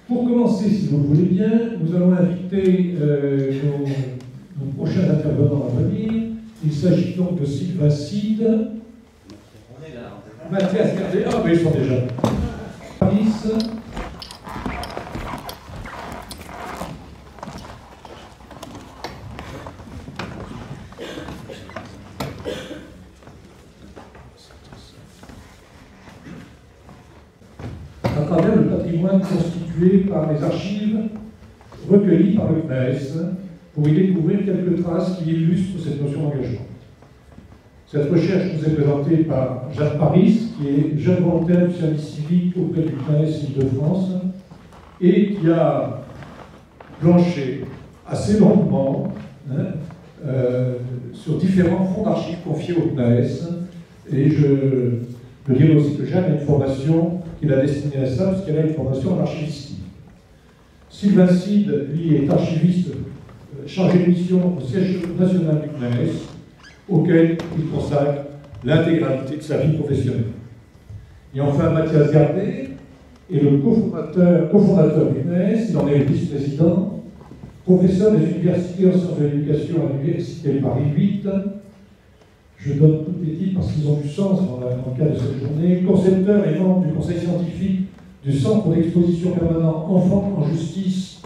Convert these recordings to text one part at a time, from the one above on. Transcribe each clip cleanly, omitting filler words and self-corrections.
Pour commencer, si vous le voulez bien, nous allons inviter nos prochains intervenants à venir. Il s'agit donc de Sylvain Cid. On est là. Mathias Gardé. Ah, mais ils sont déjà. Paris. À travers le patrimoine constitué par les archives recueillies par le CNES, pour y découvrir quelques traces qui illustrent cette notion d'engagement. Cette recherche nous est présentée par Jeanne Paris, qui est jeune volontaire du service civique auprès du CNES Île-de-France et qui a planché assez longuement sur différents fonds d'archives confiés au CNES. Et je dirais aussi que Jeanne a une formation qu'il a destinée à ça, parce qu'elle a une formation en archivistique. Sylvain Cid, lui, est archiviste chargé de mission au siège national du CNES, auquel il consacre l'intégralité de sa vie professionnelle. Et enfin, Mathias Gardé est le cofondateur du CNES, il en est le vice-président, professeur des universités en sciences de l'éducation à l'université Paris 8. Je donne tous les titres parce qu'ils ont du sens dans le cadre de cette journée. Concepteur et membre du conseil scientifique du Centre d'exposition permanent Enfants en justice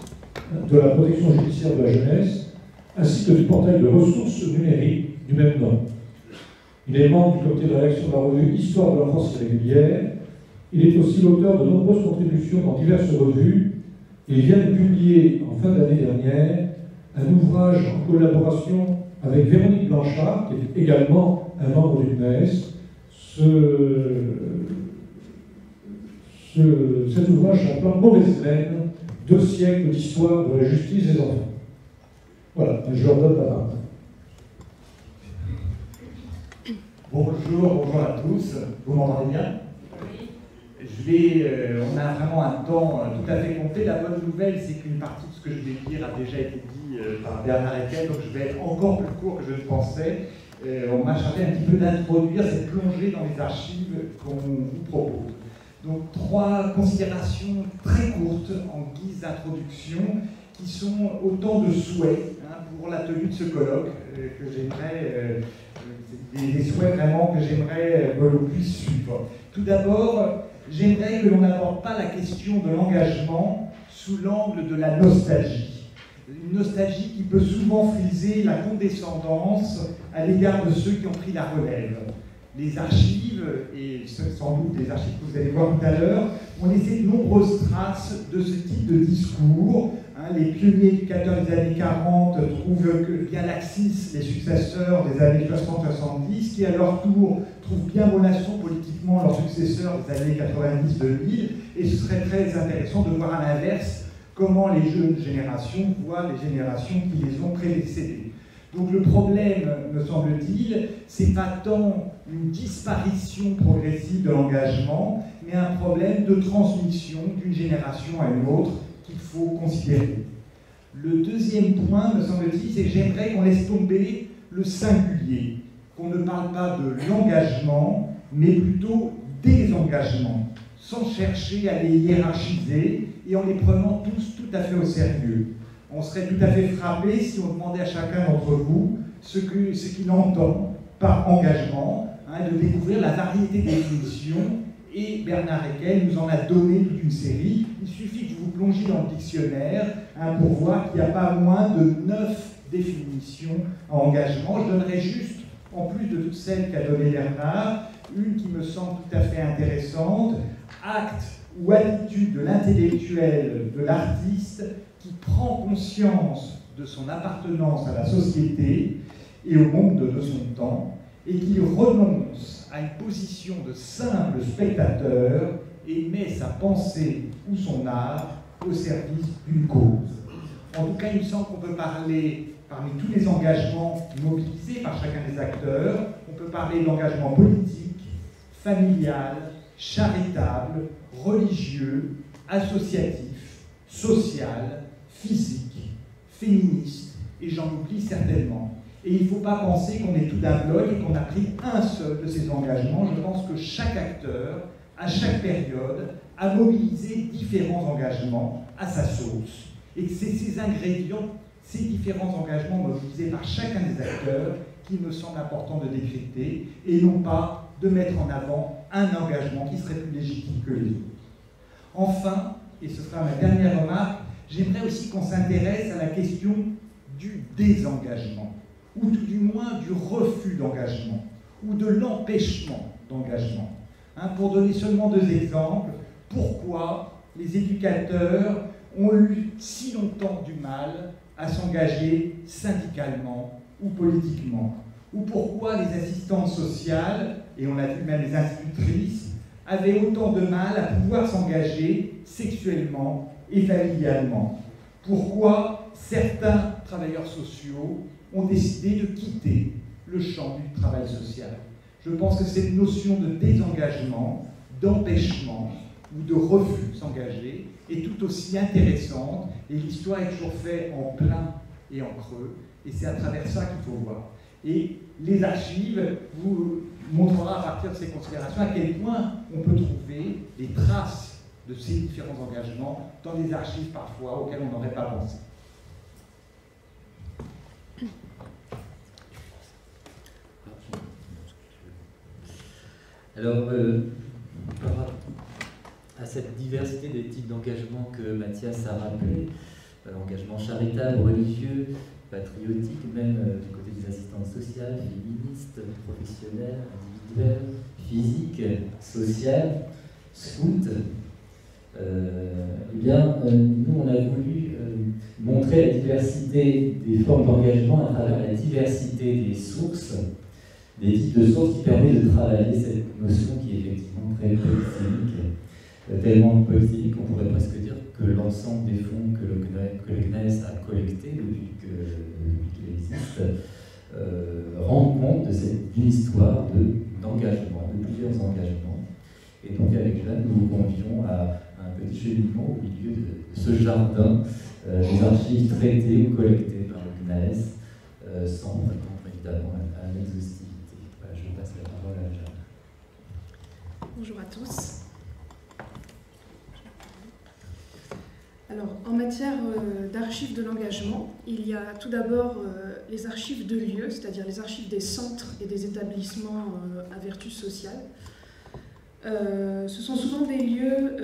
de la protection judiciaire de la jeunesse, ainsi que du portail de ressources numériques du même nom. Il est membre du comité de rédaction de la revue Histoire de l'enfance irrégulière. Il est aussi l'auteur de nombreuses contributions dans diverses revues et il vient de publier en fin d'année dernière un ouvrage en collaboration avec Véronique Blanchard, qui est également un membre du CNES. Cet ouvrage s'appelle Mauvaise laine, 2 siècles d'histoire de la justice des enfants. Voilà, je leur donne la parole. Bonjour à tous. Vous m'entendez bien? Oui. On a vraiment un temps tout à fait compté. La bonne nouvelle, c'est qu'une partie de ce que je vais dire a déjà été dit par Bernard Eckel, donc je vais être encore plus court que je ne pensais. On m'a chargé un petit peu d'introduire cette plongée dans les archives qu'on vous propose. Donc 3 considérations très courtes en guise d'introduction qui sont autant de souhaits pour la tenue de ce colloque que j'aimerais, des souhaits vraiment que j'aimerais que l'on puisse suivre. Tout d'abord, j'aimerais que l'on n'aborde pas la question de l'engagement sous l'angle de la nostalgie. Une nostalgie qui peut souvent friser la condescendance à l'égard de ceux qui ont pris la relève. Les archives, et sans doute les archives que vous allez voir tout à l'heure, ont laissé de nombreuses traces de ce type de discours. Les pionniers éducateurs des années 40 trouvent que via l'Axis, les successeurs des années 60-70, qui à leur tour trouvent bien Monasson politiquement leurs successeurs des années 90-2000, et ce serait très intéressant de voir à l'inverse comment les jeunes générations voient les générations qui les ont précédées. Donc le problème, me semble-t-il, c'est pas tant une disparition progressive de l'engagement, mais un problème de transmission d'une génération à une autre qu'il faut considérer. Le deuxième point, me semble-t-il, c'est que j'aimerais qu'on laisse tomber le singulier, qu'on ne parle pas de l'engagement, mais plutôt des engagements, sans chercher à les hiérarchiser et en les prenant tous tout à fait au sérieux. On serait tout à fait frappé si on demandait à chacun d'entre vous ce qu'il entend par engagement, de découvrir la variété des définitions, et Bernard Eckel nous en a donné toute une série. Il suffit que vous plongiez dans le dictionnaire pour voir qu'il n'y a pas moins de 9 définitions à engagement. Je donnerai juste, en plus de toutes celles qu'a donné Bernard, une qui me semble tout à fait intéressante: acte ou attitude de l'intellectuel, de l'artiste, qui prend conscience de son appartenance à la société et au monde de son temps, et qui renonce à une position de simple spectateur et met sa pensée ou son art au service d'une cause. En tout cas, il me semble qu'on peut parler, parmi tous les engagements mobilisés par chacun des acteurs, on peut parler d'engagement politique, familial, charitable, religieux, associatif, social, physique, féministe, et j'en oublie certainement. Et il ne faut pas penser qu'on est tout d'un bloc et qu'on a pris un seul de ces engagements. Je pense que chaque acteur à chaque période, à mobiliser différents engagements à sa sauce. Et que c'est ces ingrédients, ces différents engagements mobilisés par chacun des acteurs qu'il me semble important de décrypter, et non pas de mettre en avant un engagement qui serait plus légitime que les autres. Enfin, et ce sera ma dernière remarque, j'aimerais aussi qu'on s'intéresse à la question du désengagement, ou tout du moins du refus d'engagement, ou de l'empêchement d'engagement. Pour donner seulement 2 exemples, pourquoi les éducateurs ont eu si longtemps du mal à s'engager syndicalement ou politiquement, ou pourquoi les assistantes sociales, et on a vu même les institutrices, avaient autant de mal à pouvoir s'engager sexuellement et familialement. Pourquoi certains travailleurs sociaux ont décidé de quitter le champ du travail social. Je pense que cette notion de désengagement, d'empêchement ou de refus de s'engager est tout aussi intéressante, et l'histoire est toujours faite en plein et en creux, et c'est à travers ça qu'il faut voir. Et les archives vous montrera à partir de ces considérations à quel point on peut trouver des traces de ces différents engagements dans des archives parfois auxquelles on n'aurait pas pensé. Alors, par rapport à cette diversité des types d'engagement que Mathias a rappelé, engagement charitable, religieux, patriotique, même du côté des assistantes sociales, féministes, professionnelles, individuelles, physiques, sociales, scouts, eh bien, nous, on a voulu montrer la diversité des formes d'engagement à travers la diversité des sources, des types de sources qui permettent de travailler cette notion qui est effectivement très polysémique, tellement polysémique qu'on pourrait presque dire que l'ensemble des fonds que le CNES a collectés depuis qu'il existe rend compte d'une histoire d'engagement, de plusieurs engagements. Et donc avec Jeanne, nous vous convions à un petit cheminement au milieu de ce jardin des archives traitées ou collectées par le CNES, sans prétendre évidemment à l'exhaustivité. Je passe la parole à Jeanne. Bonjour à tous. Alors, en matière d'archives de l'engagement, il y a tout d'abord les archives de lieux, c'est-à-dire les archives des centres et des établissements à vertu sociale. Ce sont souvent des lieux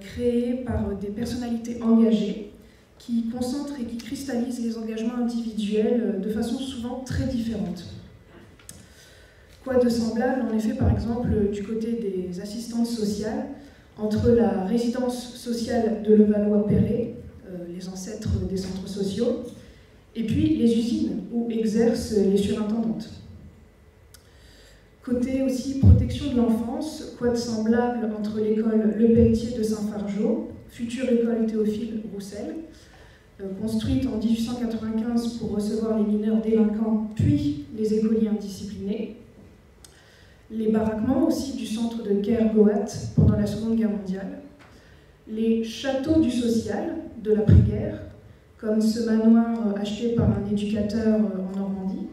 créés par des personnalités engagées qui concentrent et qui cristallisent les engagements individuels de façon souvent très différente. Quoi de semblable, en effet, par exemple, du côté des assistantes sociales, entre la résidence sociale de Levallois-Perret, les ancêtres des centres sociaux, et puis les usines où exercent les surintendantes. Côté aussi protection de l'enfance, quoi de semblable entre l'école Le Pelletier de Saint-Fargeau, future école Théophile Roussel, construite en 1895 pour recevoir les mineurs délinquants, puis les écoliers indisciplinés. Les baraquements aussi du centre de Kergoat pendant la Seconde Guerre mondiale, les châteaux du social de l'après-guerre, comme ce manoir acheté par un éducateur en Normandie,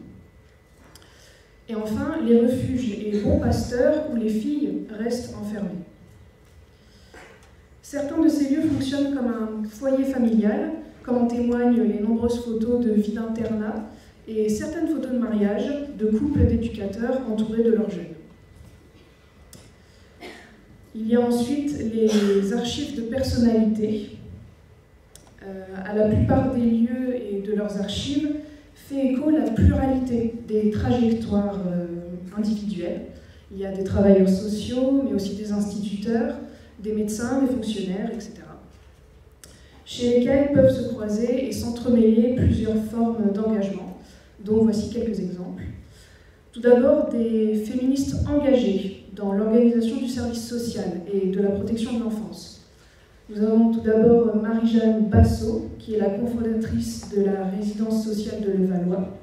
et enfin les refuges et bons pasteurs où les filles restent enfermées. Certains de ces lieux fonctionnent comme un foyer familial, comme en témoignent les nombreuses photos de vie d'internat et certaines photos de mariage de couples d'éducateurs entourés de leurs jeunes. Il y a ensuite les archives de personnalité. À la plupart des lieux et de leurs archives fait écho la pluralité des trajectoires individuelles. Il y a des travailleurs sociaux, mais aussi des instituteurs, des médecins, des fonctionnaires, etc. Chez lesquels peuvent se croiser et s'entremêler plusieurs formes d'engagement, dont voici quelques exemples. Tout d'abord, des féministes engagées dans l'organisation du service social et de la protection de l'enfance. Nous avons tout d'abord Marie-Jeanne Bassot, qui est la cofondatrice de la résidence sociale de Levallois.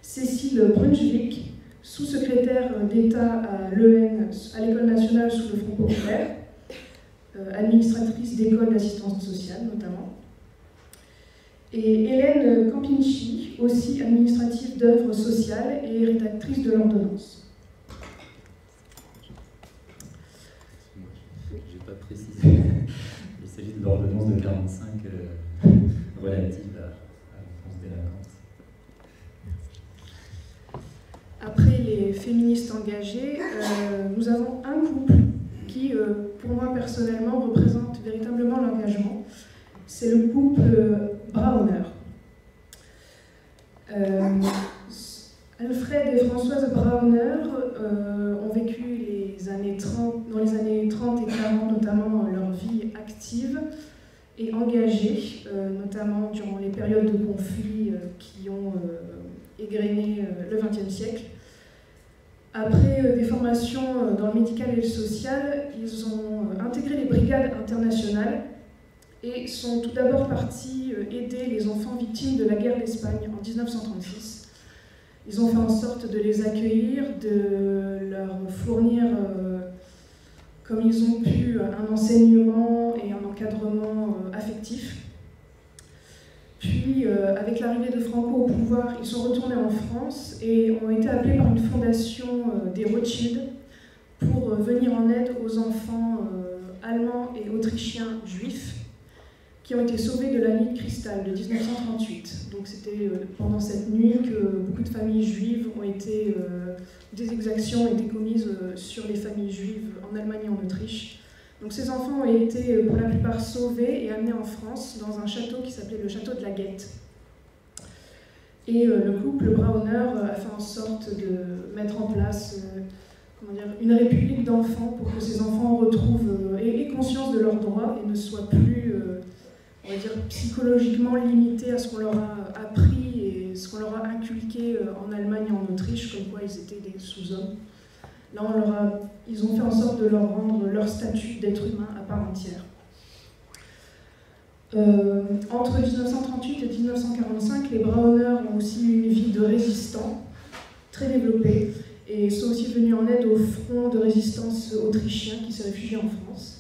Cécile Brunswick, sous-secrétaire d'État à l'EN, à l'École nationale sous le Front populaire, administratrice d'école d'assistance sociale notamment. Et Hélène Campinchi, aussi administrative d'œuvres sociales et rédactrice de l'ordonnance. relative à l'enfance délinquante. Après les féministes engagées, nous avons un couple qui, pour moi personnellement, représente véritablement l'engagement. C'est le couple Brauner. Alfred et Françoise Brauner ont vécu dans les années 30 et 40, notamment leur vie active et engagée, notamment durant les périodes de conflit qui ont égrené le XXe siècle. Après des formations dans le médical et le social, ils ont intégré les brigades internationales et sont tout d'abord partis aider les enfants victimes de la guerre d'Espagne en 1936. Ils ont fait en sorte de les accueillir, de leur fournir, comme ils ont pu, un enseignement et un encadrement affectif. Puis, avec l'arrivée de Franco au pouvoir, ils sont retournés en France et ont été appelés par une fondation des Rothschild pour venir en aide aux enfants allemands et autrichiens juifs qui ont été sauvés de la nuit de cristal de 1938. Donc c'était pendant cette nuit que beaucoup de familles juives ont été, des exactions ont été commises sur les familles juives en Allemagne et en Autriche. Donc ces enfants ont été pour la plupart sauvés et amenés en France dans un château qui s'appelait le château de la Guette. Et le couple Brauner a fait en sorte de mettre en place une république d'enfants pour que ces enfants retrouvent aient conscience de leurs droits et ne soient plus on va dire, psychologiquement limités à ce qu'on leur a appris et ce qu'on leur a inculqué en Allemagne et en Autriche, comme quoi ils étaient des sous-hommes. Là, ils ont fait en sorte de leur rendre leur statut d'être humain à part entière. Entre 1938 et 1945, les Brauner ont aussi eu une vie de résistants très développée et sont aussi venus en aide au front de résistance autrichien qui s'est réfugié en France.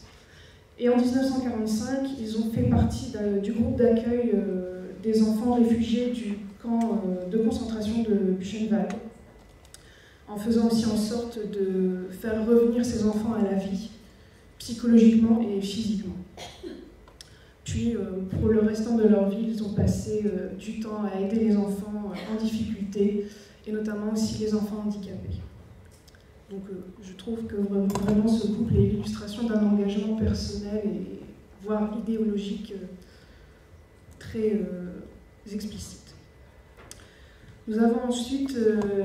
Et en 1945, ils ont fait partie du groupe d'accueil des enfants réfugiés du camp de concentration de Buchenwald, en faisant aussi en sorte de faire revenir ces enfants à la vie, psychologiquement et physiquement. Puis, pour le restant de leur vie, ils ont passé du temps à aider les enfants en difficulté, et notamment aussi les enfants handicapés. Donc je trouve que vraiment ce couple est l'illustration d'un engagement personnel et voire idéologique très explicite. Nous avons ensuite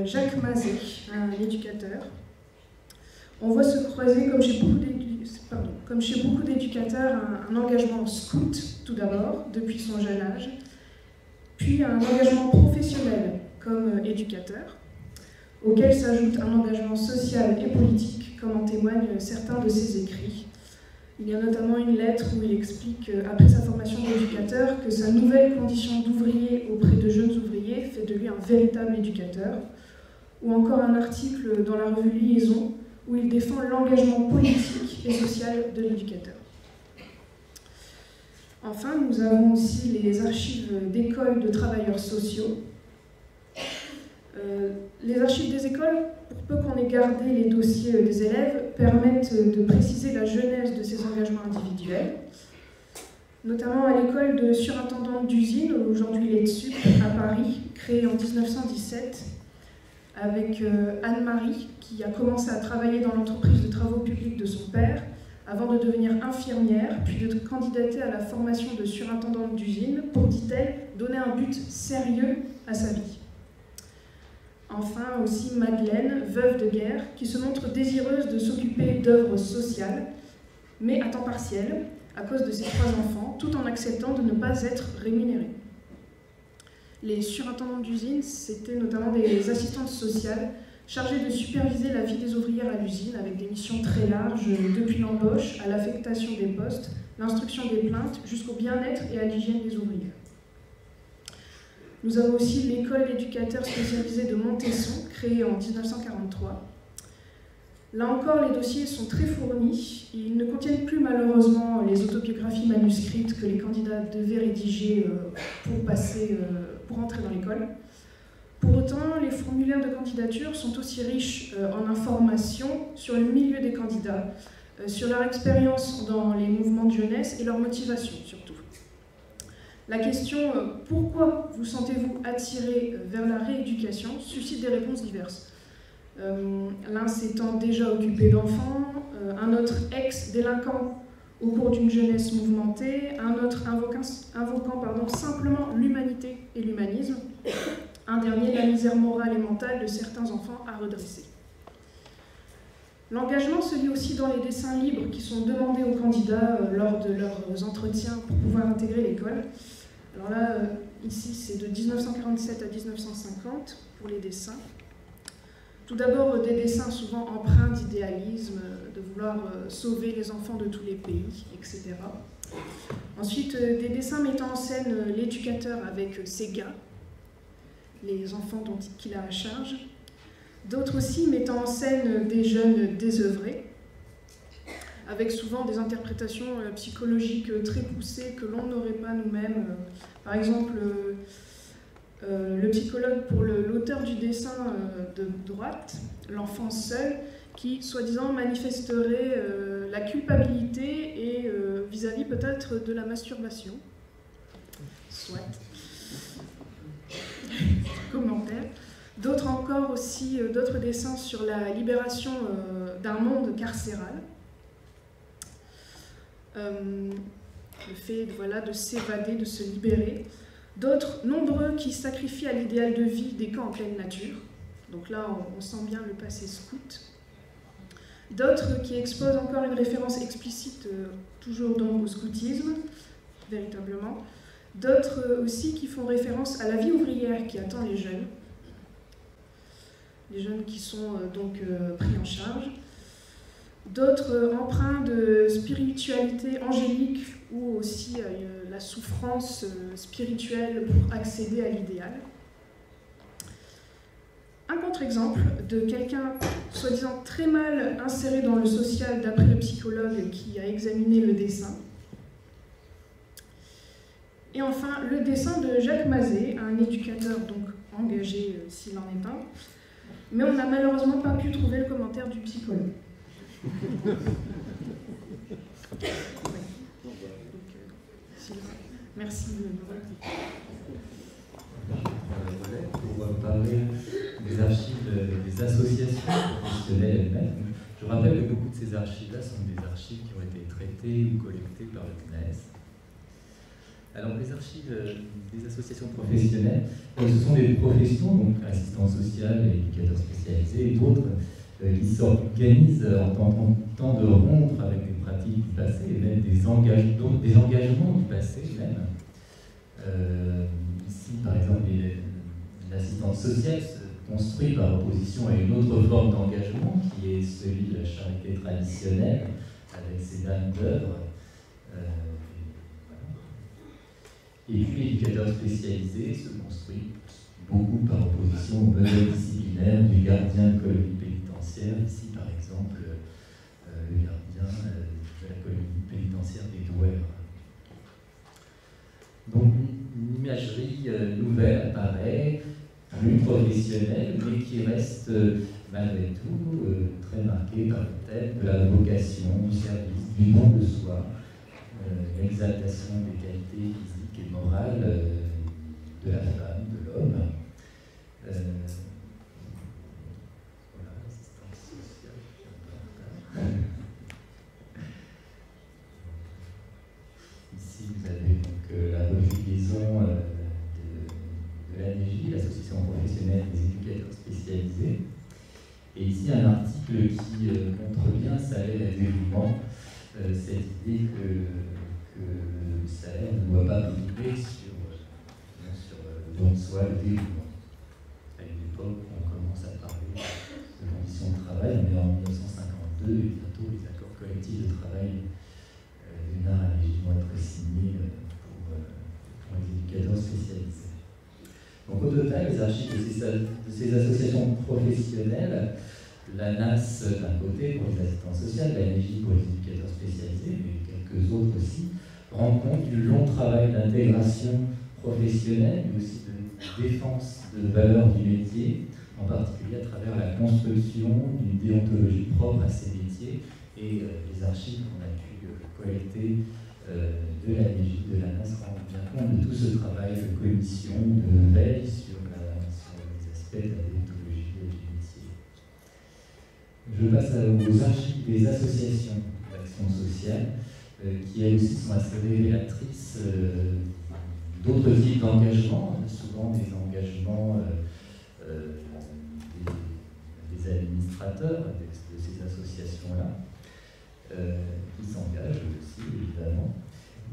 Jacques Mazet, un éducateur. On voit se croiser, comme chez beaucoup d'éducateurs, un engagement scout tout d'abord, depuis son jeune âge, puis un engagement professionnel comme éducateur, auquel s'ajoute un engagement social et politique, comme en témoignent certains de ses écrits. Il y a notamment une lettre où il explique, après sa formation d'éducateur, que sa nouvelle condition d'ouvrier auprès de jeunes ouvriers fait de lui un véritable éducateur, ou encore un article dans la revue Liaison, où il défend l'engagement politique et social de l'éducateur. Enfin, nous avons aussi les archives d'écoles de travailleurs sociaux. Les archives des écoles, pour peu qu'on ait gardé les dossiers des élèves, permettent de préciser la genèse de ces engagements individuels, notamment à l'école de surintendante d'usine, aujourd'hui l'ETSUP à Paris, créée en 1917, avec Anne-Marie, qui a commencé à travailler dans l'entreprise de travaux publics de son père, avant de devenir infirmière, puis de candidater à la formation de surintendante d'usine pour, dit-elle, donner un but sérieux à sa vie. Enfin, aussi Madeleine, veuve de guerre, qui se montre désireuse de s'occuper d'œuvres sociales, mais à temps partiel, à cause de ses 3 enfants, tout en acceptant de ne pas être rémunérée. Les surintendantes d'usine, c'était notamment des assistantes sociales chargées de superviser la vie des ouvrières à l'usine, avec des missions très larges, depuis l'embauche à l'affectation des postes, l'instruction des plaintes, jusqu'au bien-être et à l'hygiène des ouvrières. Nous avons aussi l'école d'éducateurs spécialisés de Montesson, créée en 1943. Là encore, les dossiers sont très fournis. Ils ne contiennent plus malheureusement les autobiographies manuscrites que les candidats devaient rédiger pour entrer dans l'école. Pour autant, les formulaires de candidature sont aussi riches en informations sur le milieu des candidats, sur leur expérience dans les mouvements de jeunesse et leur motivation surtout. La question « Pourquoi vous sentez-vous attiré vers la rééducation ?» suscite des réponses diverses. L'un s'étant déjà occupé d'enfants, un autre ex-délinquant au cours d'une jeunesse mouvementée, un autre invoquant simplement l'humanité et l'humanisme, un dernier la misère morale et mentale de certains enfants à redresser. L'engagement se lit aussi dans les dessins libres qui sont demandés aux candidats lors de leurs entretiens pour pouvoir intégrer l'école. Alors là, ici, c'est de 1947 à 1950 pour les dessins. Tout d'abord, des dessins souvent empreints d'idéalisme, de vouloir sauver les enfants de tous les pays, etc. Ensuite, des dessins mettant en scène l'éducateur avec ses gars, les enfants qu'il a à charge. D'autres aussi mettant en scène des jeunes désœuvrés, avec souvent des interprétations psychologiques très poussées que l'on n'aurait pas nous-mêmes. Par exemple, le psychologue pour l'auteur du dessin de droite, l'enfant seul, qui soi-disant manifesterait la culpabilité et vis-à-vis peut-être de la masturbation. Soit. Commentaire. D'autres encore aussi, d'autres dessins sur la libération d'un monde carcéral. Le fait voilà, de s'évader, de se libérer. D'autres, nombreux, qui sacrifient à l'idéal de vie des camps en pleine nature. Donc là, on sent bien le passé scout. D'autres qui exposent encore une référence explicite, toujours donc au scoutisme, véritablement. D'autres aussi qui font référence à la vie ouvrière qui attend les jeunes qui sont donc pris en charge. D'autres empreints de spiritualité angélique ou aussi la souffrance spirituelle pour accéder à l'idéal. Un contre-exemple de quelqu'un soi-disant très mal inséré dans le social d'après le psychologue qui a examiné le dessin. Et enfin, le dessin de Jacques Mazet, un éducateur donc engagé s'il en est un, mais on n'a malheureusement pas pu trouver le commentaire du psychologue. Merci de me pour parler des archives des associations professionnelles elles-mêmes. Je rappelle que beaucoup de ces archives-là sont des archives qui ont été traitées ou collectées par le CNES. Alors, les archives des associations professionnelles, ce sont des professions, donc assistants sociaux, éducateurs spécialisés et d'autres, qui s'organisent en tentant de rompre avec des pratiques du passé et même des engagements du passé même. Ici, par exemple, l'assistance sociale se construit par opposition à une autre forme d'engagement qui est celui de la charité traditionnelle avec ses dames d'œuvre. Et puis l'éducateur spécialisé se construit beaucoup par opposition au modèle disciplinaire du gardien de colonie pénitentiaire, ici par exemple le gardien de la colonie pénitentiaire des Douairs. Donc une imagerie nouvelle apparaît, plus professionnelle, mais qui reste malgré tout très marquée par le thème de la vocation, du service, du don de soi, l'exaltation des qualités physiques et morales de la femme, de l'homme. Voilà, l'assistance sociale. Ici, vous avez donc la revue de liaison de l'ANJ, l'Association professionnelle des éducateurs spécialisés. Et ici, un article qui montre bien salaire et dévouement, cette idée que le salaire ne doit pas priver sur le don de soi, le dévouement. À une époque où on commence à parler de conditions de travail, on est en 1952 et bientôt les accords collectifs de travail du NARAJ vont être signés pour les éducateurs spécialisés. Donc au total, les archives de ces associations professionnelles, la NAS d'un côté pour les assistants sociaux, la NJ pour les éducateurs spécialisés, mais quelques autres aussi, rendent compte du long travail d'intégration professionnelle, mais aussi de défense de valeurs du métier, en particulier à travers la construction d'une déontologie propre à ces métiers et les archives qu'on a pu collecter de la NEJ, de l'ANA, se rend bien compte de tout ce travail de commission, de veille sur les aspects de la déontologie et du métier. Je passe aux archives des associations d'action sociale, qui elles aussi sont assez révélatrices d'autres types d'engagement, souvent des engagements des administrateurs de ces associations-là, qui s'engagent aussi, évidemment.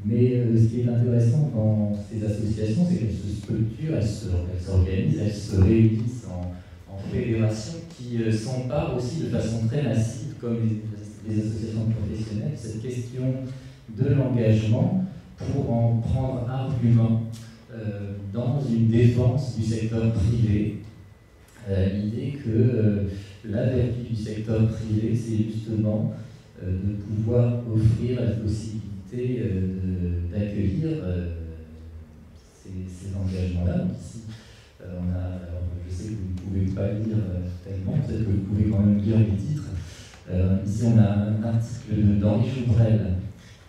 Mais ce qui est intéressant dans ces associations, c'est qu'elles se structurent, elles s'organisent, elles se réunissent en fédérations qui s'emparent aussi de façon très massive, comme les associations professionnelles, cette question de l'engagement pour en prendre argument dans une défense du secteur privé. L'idée que la vertu du secteur privé, c'est justement de pouvoir offrir la possibilité d'accueillir ces engagements-là. Donc ici, alors je sais que vous ne pouvez pas lire tellement, peut-être que vous pouvez quand même lire les titres. Ici, on a un article d'Henri Joubrel,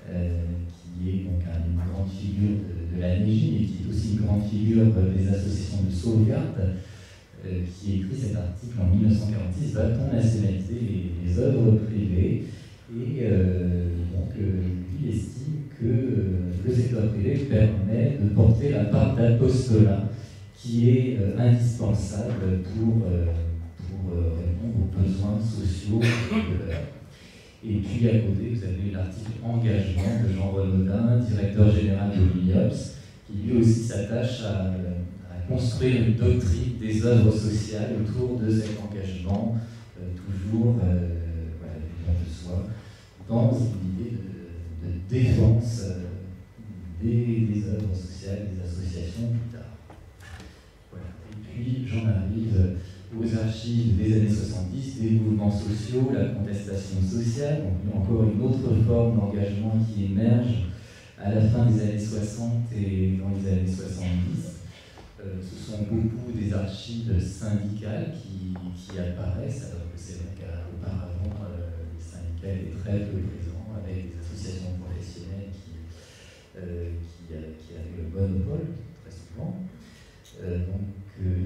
qui est donc une grande figure de la NEJ, mais qui est aussi une grande figure des associations de sauvegarde, qui écrit cet article en 1946, va-t-on nationaliser les œuvres privées? Et donc, il estime que le secteur privé permet de porter la part d'apostolat qui est indispensable pour répondre aux besoins sociaux de l'heure. Et puis à côté, vous avez l'article Engagement de Jean Renaudin, directeur général de l'UNIOPS, qui lui aussi s'attache à construire une doctrine des œuvres sociales autour de cet engagement, toujours du don de soi, dans une idée de défense des œuvres sociales, des associations plus tard. Voilà. Et puis j'en arrive aux archives des années 70, des mouvements sociaux, la contestation sociale, donc encore une autre forme d'engagement qui émerge à la fin des années 60 et dans les années 70. Ce sont beaucoup des archives syndicales qui apparaissent, alors que c'est vrai qu'auparavant, les syndicats étaient très peu présents, avec des associations professionnelles qui avaient le monopole, très souvent.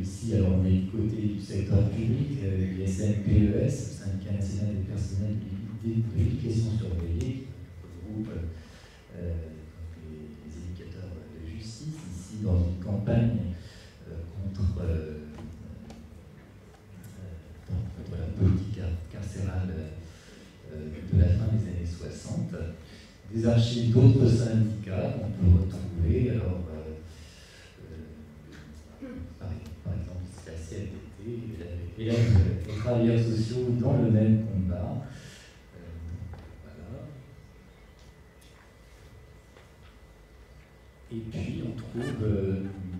Ici, alors on est du côté du secteur public, l'ISNPES, le Syndicat national des personnels de l'éducation surveillée, qui regroupe les éducateurs de justice, ici dans une campagne contre la politique carcérale de la fin des années 60. Des archives d'autres syndicats qu'on peut retrouver, alors par exemple la CFDT et les travailleurs sociaux dans le même combat. Voilà. Et puis on trouve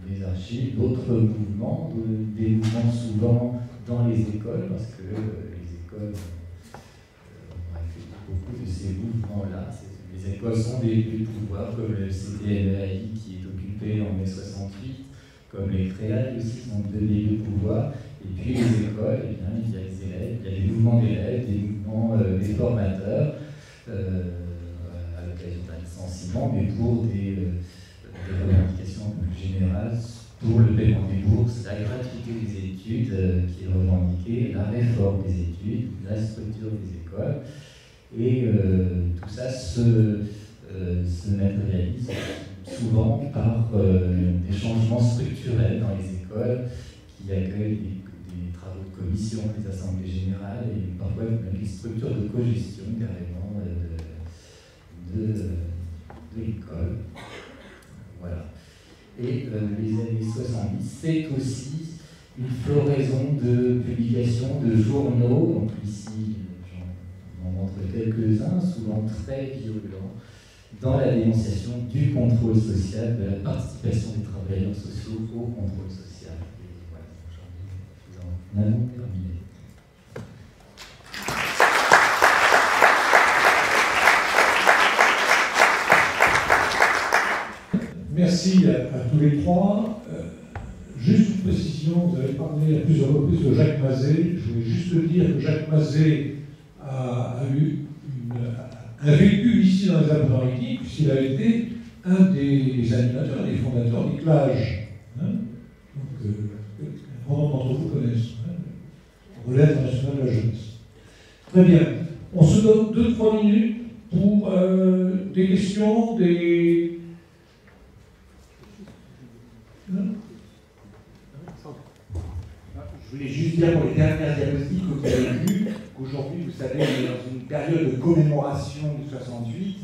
des archives d'autres mouvements, des mouvements souvent dans les écoles, parce que les écoles ont reflété beaucoup de ces mouvements-là. Les écoles sont des lieux de pouvoir, comme le CTLAI qui est occupé en mai 68, comme les créales aussi sont des lieux de pouvoir. Et puis les écoles, eh bien, il y a les élèves, il y a les mouvements d'élèves, des mouvements des formateurs, à l'occasion d'un licenciement, mais pour des revendications plus générales, pour le paiement des bourses, la gratuité des études qui est revendiquée, la réforme des études, la structure des écoles. Et tout ça se matérialise souvent par des changements structurels dans les écoles qui accueillent des travaux de commission, des assemblées générales et parfois même des structures de cogestion carrément de l'école. Voilà. Et les années 70, c'est aussi une floraison de publications de journaux, donc ici j'en montre quelques-uns, souvent très violents, dans la dénonciation du contrôle social, de la participation des travailleurs sociaux au contrôle social. Et voilà, aujourd'hui, nous en avons terminé. Merci à tous les trois. Juste une précision, vous avez parlé à plusieurs reprises de Jacques Mazet. Je voulais juste dire que Jacques Mazet a a vécu ici dans les Alpes-Maritimes, puisqu'il a été un des animateurs, des fondateurs des Clages. Hein, donc, un grand nombre d'entre vous connaissent. Hein, le relais international de la jeunesse. Très bien. On se donne 2-3 minutes pour des questions, des... Je voulais juste dire pour les dernières diapositives que vous avez vues qu'aujourd'hui, vous savez, on est dans une période de commémoration du 68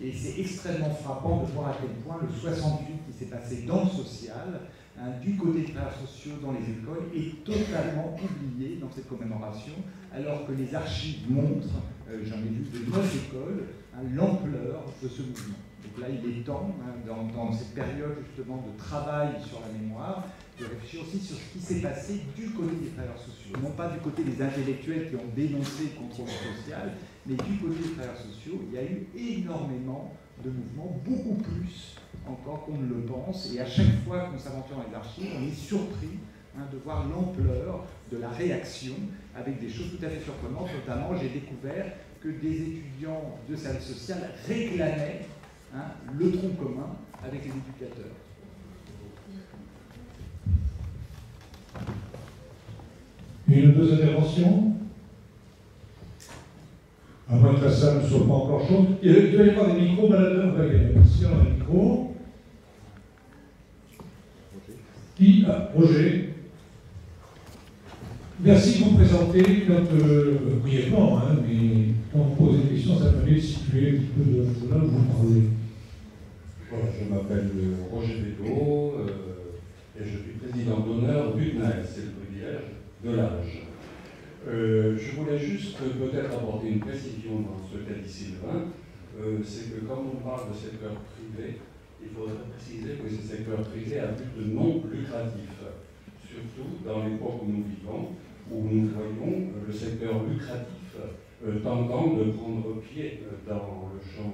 et c'est extrêmement frappant de voir à quel point le 68 qui s'est passé dans le social, hein, du côté des travailleurs sociaux dans les écoles, est totalement oublié dans cette commémoration, alors que les archives montrent, j'en ai vu de 9 écoles, hein, l'ampleur de ce mouvement. Donc là, il est temps, hein, dans cette période justement de travail sur la mémoire, de réfléchir aussi sur ce qui s'est passé du côté des travailleurs sociaux. Non pas du côté des intellectuels qui ont dénoncé le contrôle social, mais du côté des travailleurs sociaux, il y a eu énormément de mouvements, beaucoup plus encore qu'on ne le pense. Et à chaque fois qu'on s'aventure dans les archives, on est surpris, hein, de voir l'ampleur de la réaction avec des choses tout à fait surprenantes. Notamment, j'ai découvert que des étudiants de service social réclamaient, hein, le tronc commun avec les éducateurs. Une ou deux interventions? À moins que la salle ne soit pas encore chaude. Il doit y avoir des micros, madame. Merci, on a un micro. Qui a Roger? Merci de vous présenter brièvement, hein, mais quand vous posez des questions, ça permet de situer un petit peu de là où vous parlez. Voilà, je m'appelle Roger Bello et je suis président d'honneur du CNAES, c'est le privilège de l'âge. Je voulais juste peut-être apporter une précision dans ce qu'a dit Sylvain, c'est que quand on parle de secteur privé, il faudrait préciser que ce secteur privé a but de non lucratif, surtout dans l'époque où nous vivons, où nous voyons le secteur lucratif tentant de prendre pied dans le champ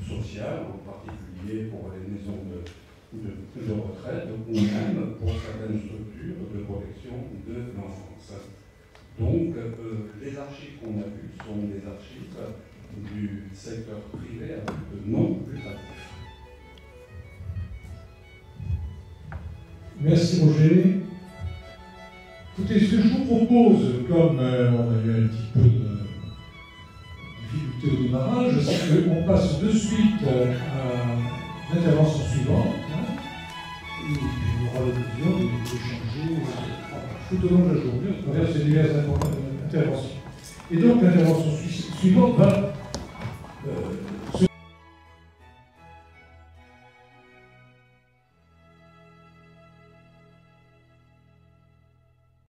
social, en particulier pour les maisons de retraite ou même pour certaines structures de protection de l'enfance. Donc, les archives qu'on a vues sont des archives du secteur privé à but de non lucratif. Merci Roger. Écoutez, ce que je vous propose, comme on a eu un petit peu de difficulté au démarrage, c'est qu'on passe de suite à l'intervention suivante. Hein, et puis on aura l'occasion d'échanger tout au long de la journée à travers ces diverses interventions. Et donc l'intervention suivante va